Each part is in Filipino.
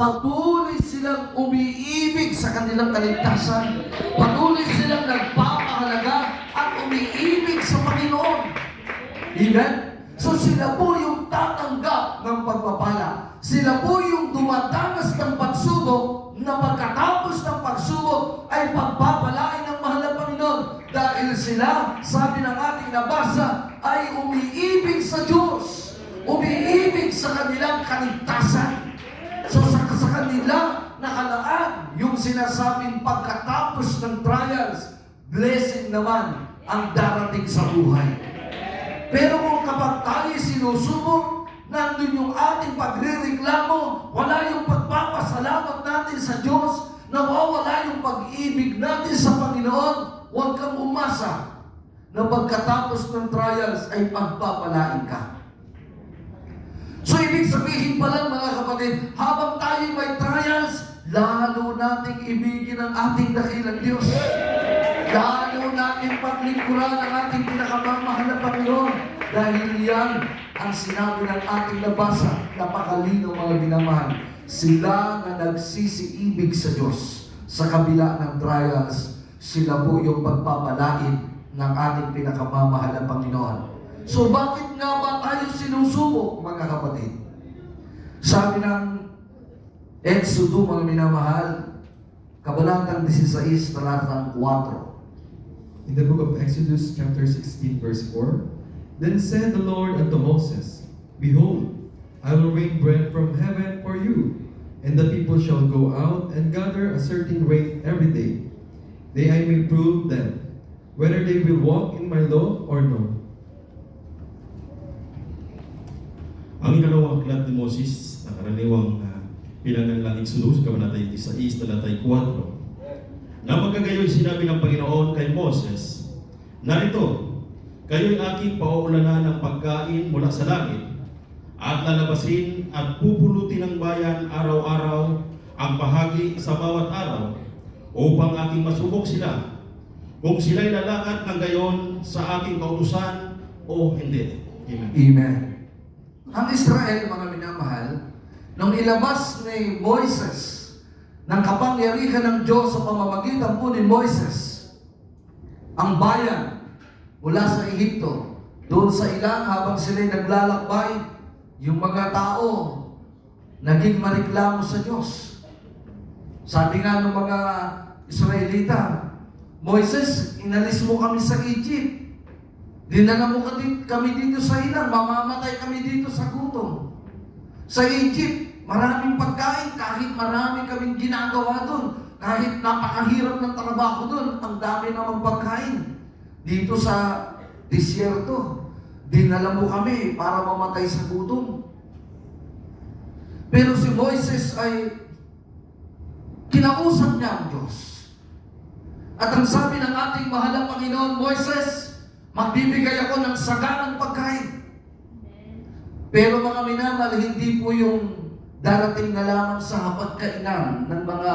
Patuloy silang umiibig sa kanilang kaligtasan. Patuloy silang nagpapahalaga at umiibig sa Panginoon. Amen? So sila po yung tatanggap ng pagpapala. Sila po yung dumadanas ng pagsubok na pagkatapos ng pagsubok ay pagpapalain ng mahal na Panginoon. Dahil sila, sabi ng ating nabasa, ay umiibig sa Diyos. Umiibig sa kanilang kaligtasan. So sa kanila nakalaan yung sinasabing pagkatapos ng trials, blessing naman ang darating sa buhay. Pero kung kapag tayo sinusubok, nandun yung ating pagrereklamo, wala yung pagpapasalamat natin sa Diyos, nawawala yung pag-ibig natin sa Panginoon, huwag kang umasa na pagkatapos ng trials ay pagpapalain ka. So ibig sabihin pala mga kapatid, habang tayo may trials, lalo nating ibigin ang ating dakilang Diyos. Lalo natin paglingkuran ang ating pinakamamahal na Panginoon. Dahil yan ang sinabi ng ating nabasa, napakalinaw mga minamahal. Sila na nagsisiibig sa Diyos sa kabila ng trials, sila po yung pagpapalain ng ating pinakamamahal na Panginoon. So bakit nga ba tayo sinusubok mga kapatid? Sabi ng Exodo mga minamahal, Kabanatang 16, talatang 4. In the book of Exodus, chapter 16, verse 4, Then said the Lord unto Moses, Behold, I will rain bread from heaven for you, and the people shall go out and gather a certain rate every day, that I may prove them, whether they will walk in my law or no. Ang ikalawang aklat ni Moses na karaniwang pinangalang Exodus, Kabanatang 16, talatang 4. Na magkagayoy sinabi ng Panginoon kay Moses, Narito, kayo'y aking pauulanan ng pagkain mula sa langit, at lalabasin at pupulutin ng bayan araw-araw ang bahagi sa bawat araw, upang aking masubok sila, kung sila'y lalakad ng gayon sa aking kautusan o hindi. Amen. Amen. Ang Israel, mga minamahal, nung ilabas ni Moises ng kapangyarihan ng Diyos sa pamamagitan po ni Moises, ang bayan mula sa Ehipto, doon sa ilang habang sila'y naglalakbay, yung mga tao naging mareklamo sa Diyos. Sabi nga ng mga Israelita, Moises, inalis mo kami sa Egypt. Dinala mo kami dito sa ilang, mamamatay kami dito sa gutom. Sa Egypt, maraming pagkain, kahit marami kaming ginagawa doon, kahit napakahirap ng trabaho doon, ang dami namang pagkain. Dito sa disyerto, dinala mo kami para mamatay sa gutom. Pero si Moises ay kinausap niya ang Diyos. At ang sabi ng ating mahal na Panginoon, Moises, magbibigay ako ng saganang pagkain. Pero mga minamahal, hindi po yung darating na lamang sa hapagkainan ng mga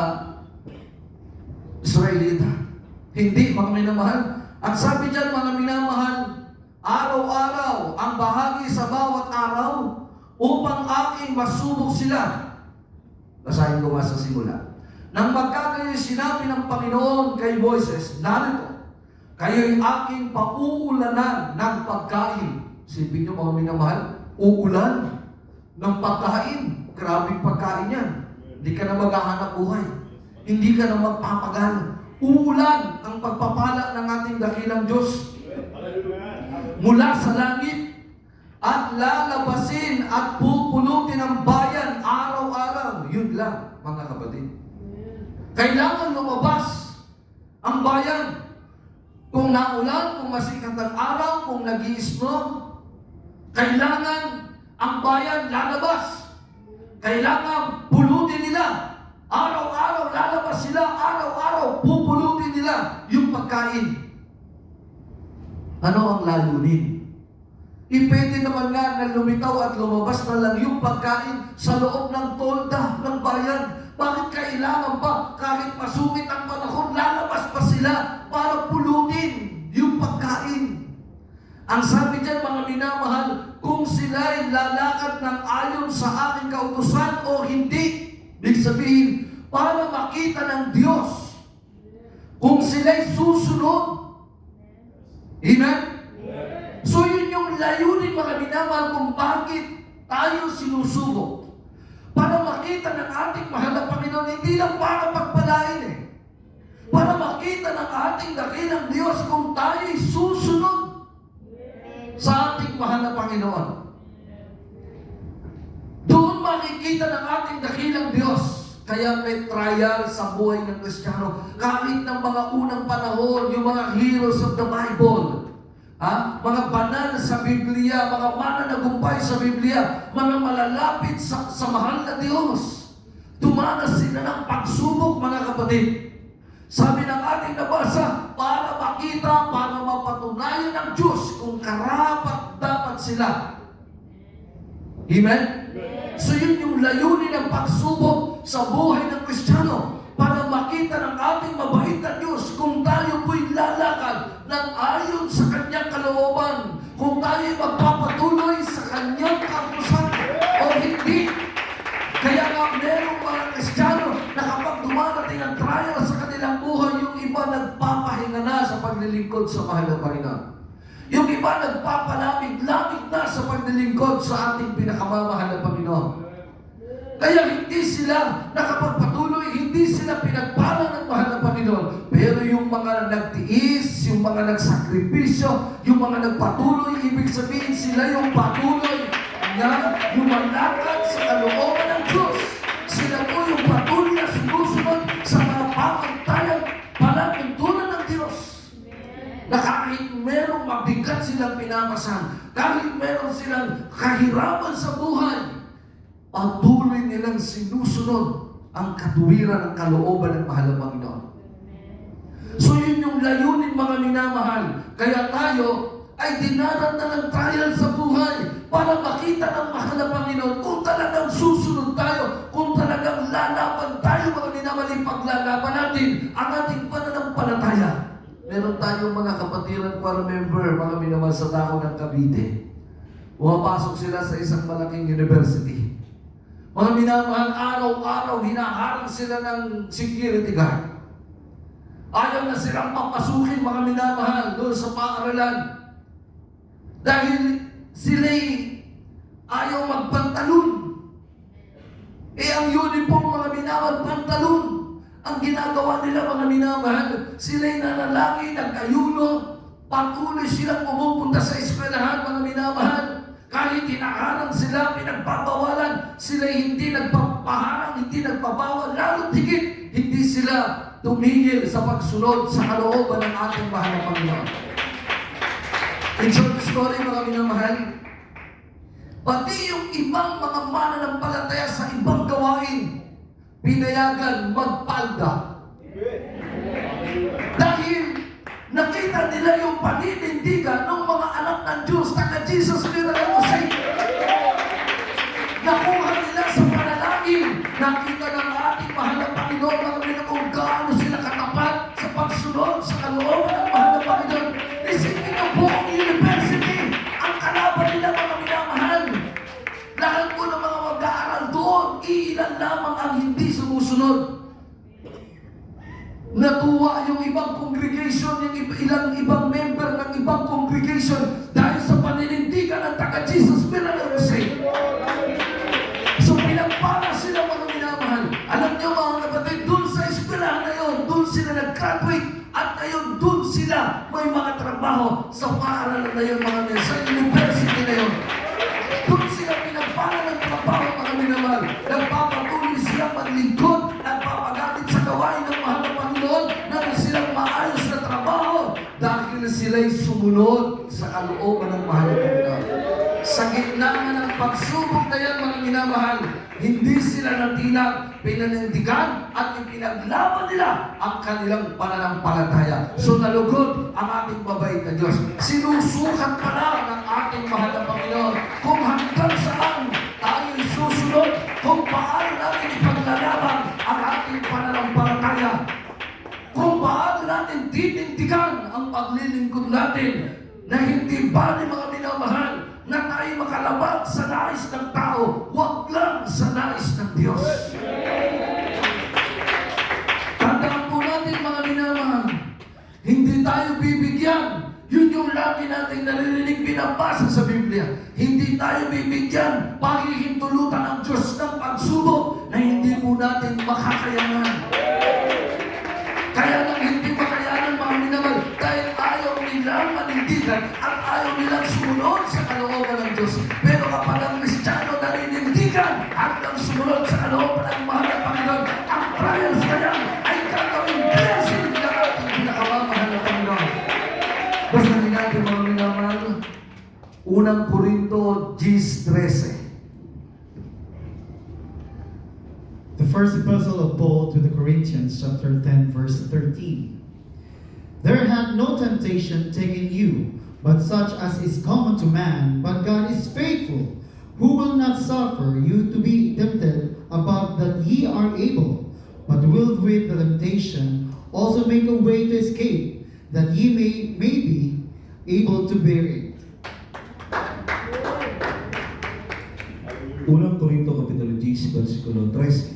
Israelita. Hindi, mga minamahal. Ang sabi dyan, mga minamahal, araw-araw ang bahagi sa bawat araw upang aking masubok sila. Basahin ko nga sa simula. Nang magkagayon sinabi ng Panginoon kay Moises, narito, kayo'y aking pauulanan ng pagkain. Sipin nyo mga minamahal, uulan ng pagkain. Grabing pagkain yan. Hindi ka na maghahanap buhay. Hindi ka na magpapagal. Uulan ang pagpapala ng ating dakilang Diyos mula sa langit at lalabasin at pupulutin ang bayan araw-araw. Yun lang, mga kapatid. Kailangan lumabas ang bayan. Kung naulan, kung masikat ang araw, kung nag-i-snow, kailangan ang bayan lalabas. Kailangan pulutin nila. Araw-araw lalabas sila, araw-araw pupulutin nila yung pagkain. Ano ang layunin? Pwede naman nga na lumitaw at lumabas na lang yung pagkain sa loob ng tolda ng bayan. Bakit kailangan pa kahit masungit ang panahon, lalabas pa sila para pulutin yung pagkain? Ang sabi dyan, mga minamahal, kung sila'y lalakad ng ayon sa aking kautusan o hindi, ibig sabihin, para makita ng Diyos kung sila'y susunod. Amen? So yun yung layunin, mga minamahal, kung bakit tayo sinusubok. Para makita ng ating mahal na Panginoon, hindi lang para pagpalain para makita ng ating dakilang Diyos kung tayo'y susunod sa ating mahal na Panginoon. Doon makikita ng ating dakilang Diyos. Kaya may trial sa buhay ng Kristiyano. Kahit ng mga unang panahon, yung mga heroes of the Bible, mga banal sa Biblia, mga mananagumpay sa Biblia, mga malalapit sa mahal na Diyos. Dumanas sila ng pagsubok, mga kapatid. Sabi ng ating nabasa, para makita, para mapatunayan ng Diyos kung karapat dapat sila. Amen? So yun yung layunin ng pagsubok sa buhay ng Kristiyano, para makita ng ating mabait na Diyos kung tayo po'y lalakad ng ayon sa Kanyang kalooban, kung tayo magpapatuloy sa Kanyang kapusan o hindi. Kaya nga merong mga Kristiyano na kapag dumarating ang trial sa kanilang buhay, yung iba nagpapahinga na sa paglilingkod sa mahal na Panginoon. Yung iba nagpapalamig-lamig na sa paglilingkod sa ating pinakamamahal na Panginoon. Kaya hindi sila nakapagpatuloy, hindi sila pinagpala ng mahal na Panginoon. Pero yung mga nagtiis, yung mga nagsakripisyo, yung mga nagpatuloy, ibig sabihin sila yung patuloy na lumalakad sa kalooban ng Diyos. Sila po yung patuloy na sumusunod sa mga pamantayan palatuntunan ng Diyos. Na kahit merong mabigat silang pinamasan, kahit meron silang kahirapan sa buhay, patuloy nilang sinusunod ang katuwiran ng kalooban ng mahal na Panginoon. So yun yung layunin, mga minamahal. Kaya tayo ay dinaratan ng trial sa buhay para makita ng mahal na Panginoon kung talagang susunod tayo, kung talagang lalaban tayo, mga minamahal, paglalaban natin ang ating pananampalataya. Meron tayong mga kapatiran choir member, mga minamahal, sa dako ng Cavite. Pumapasok sila sa isang malaking university. Mga minamahal, araw-araw hinaharang sila ng security guard. Ayaw na silang papasukin, mga minamahal, doon sa paaralan. Dahil sila'y ayaw magpantalon. Ang uniform, mga minamahal, pantalon. Ang ginagawa nila, mga minamahal, sila'y nanalangin, nag-ayuno, patuloy silang pumupunta sa eskwelahan, mga minamahal. Kahit hinaharang sila, pinagpapawalan, sila hindi nagpapaharang, hindi nagpabawal, lalo tigit, hindi sila tumigil sa pagsunod sa kalooban ng ating mahal na Panginoon. In short story, mga minamahal, pati yung ibang mga mananampalataya sa ibang gawain, pinayagan magpalda. Dahil nakita nila yung paninindigan ng mga anak ng Diyos, taga Jesus Miracle Crusade. Nakuha nila sa panalangin. Nakita ng ating mahal na Panginoon, mga minamahal, kung gaano sila katapat sa pagsunod sa kalooban ng mahal na Panginoon. Isipin ng buong university, ang kalaban nila, mga minamahal. Lahat po ng mga mag-aaral doon, iilan lamang ang hindi sumusunod. Natuwa yung ibang congregation, yung ilang ibang member ng ibang congregation dahil sa paninindigan ng taga Jesus Miracle Crusade. So pinagpala sila, mga minamahal. Alam niyo, mga kapatid, doon sa eskwelahan na yun, doon sila nag-graduate, at ngayon doon sila may mga trabaho sa paaralan na yun, mga minamahal, sa university na yun. Doon sila pinagpala ng trabaho, mga minamahal. Nagpapatuloy silang maglingkod, nagpapagamit sa gawain ng mahal na Panginoon, na silang maayos na trabaho dahil sila'y sumunod sa kalooban ng mahal na Panginoon. Sa gitna ng pagsubok na yan, mga minamahal, hindi sila natilang, pinanindigan at ipinaglaban nila ang kanilang pananampalataya. So nalugod ang ating mabait na Diyos. Sinusukat pala ng ating mahal na Panginoon kung hanggang saan tayo'y susunod, kung paano natin ipaglalaban ang ating pananampalataya, kung paano natin titindigan ang paglilingkod natin, na hindi ba ni mga minamahal na tayo makalabag sa nais ng tao, huwag lang sa nais ng Diyos. tayo bibigyan. Yun yung lagi nating naririnig binabasa sa Biblia. Hindi tayo bibigyan, paghihintulutan ng Diyos ng pagsubok na hindi po natin makakayanan. Kaya nang hindi makayanan, mga minamahal, dahil ayaw nilang manindigan at ayaw nilang sumunod sa kalooban ng Diyos. Pero kapag ang Kristiyano naninindigan at ang sumunod sa kalooban ng mahal na Panginoon, ang trials na yan ay gagawing blessing ng ating pinakamamahal na Panginoon. Basta din natin, mga minamahal, unang Korinto 10:13. The first epistle of Paul to the Corinthians, chapter 10, verse 13. There hath no temptation taken you, but such as is common to man, but God is faithful, who will not suffer you to be tempted above that ye are able, but will with the temptation also make a way to escape, that ye may be able to bear it. Unang Korinto Kapitulo 10, versikulo 13.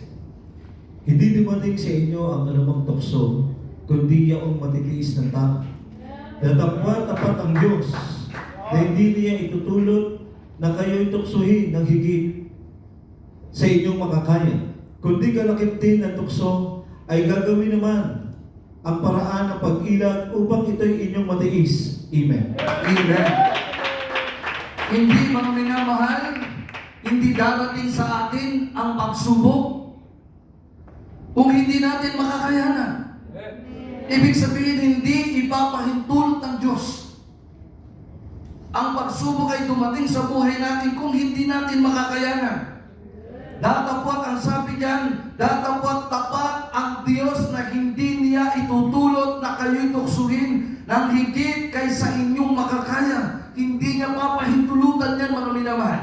Hindi dumating sa inyo ang anumang tukso, kundi yaong matitiis ng tao. Datapwat tapat ang Diyos, na hindi niya itutulot na kayo'y tuksuhin ng higit sa inyong makakaya. Kundi kalakip din ng tukso ay gagawin naman ang paraan ng pag-ilag upang ito'y inyong matiis. Amen. Amen. Hindi, mga minamahal, hindi darating sa atin ang pagsubok kung hindi natin makakayanan. Ibig sabihin, hindi ipapahintulot ng Diyos. Ang pagsubok ay dumating sa buhay natin kung hindi natin makakayanan. Datapwat ang sabi diyan, datapwat tapat ang Diyos na hindi niya itutulot na kayo'y tuksuhin ng higit kaysa inyong makakaya. Hindi niya papahintulutan yan, mga minamahal.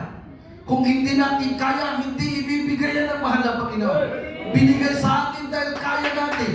Kung hindi natin kaya, hindi ibibigay yan ng mahal na Panginoon. Binigay sa atin dahil kaya natin.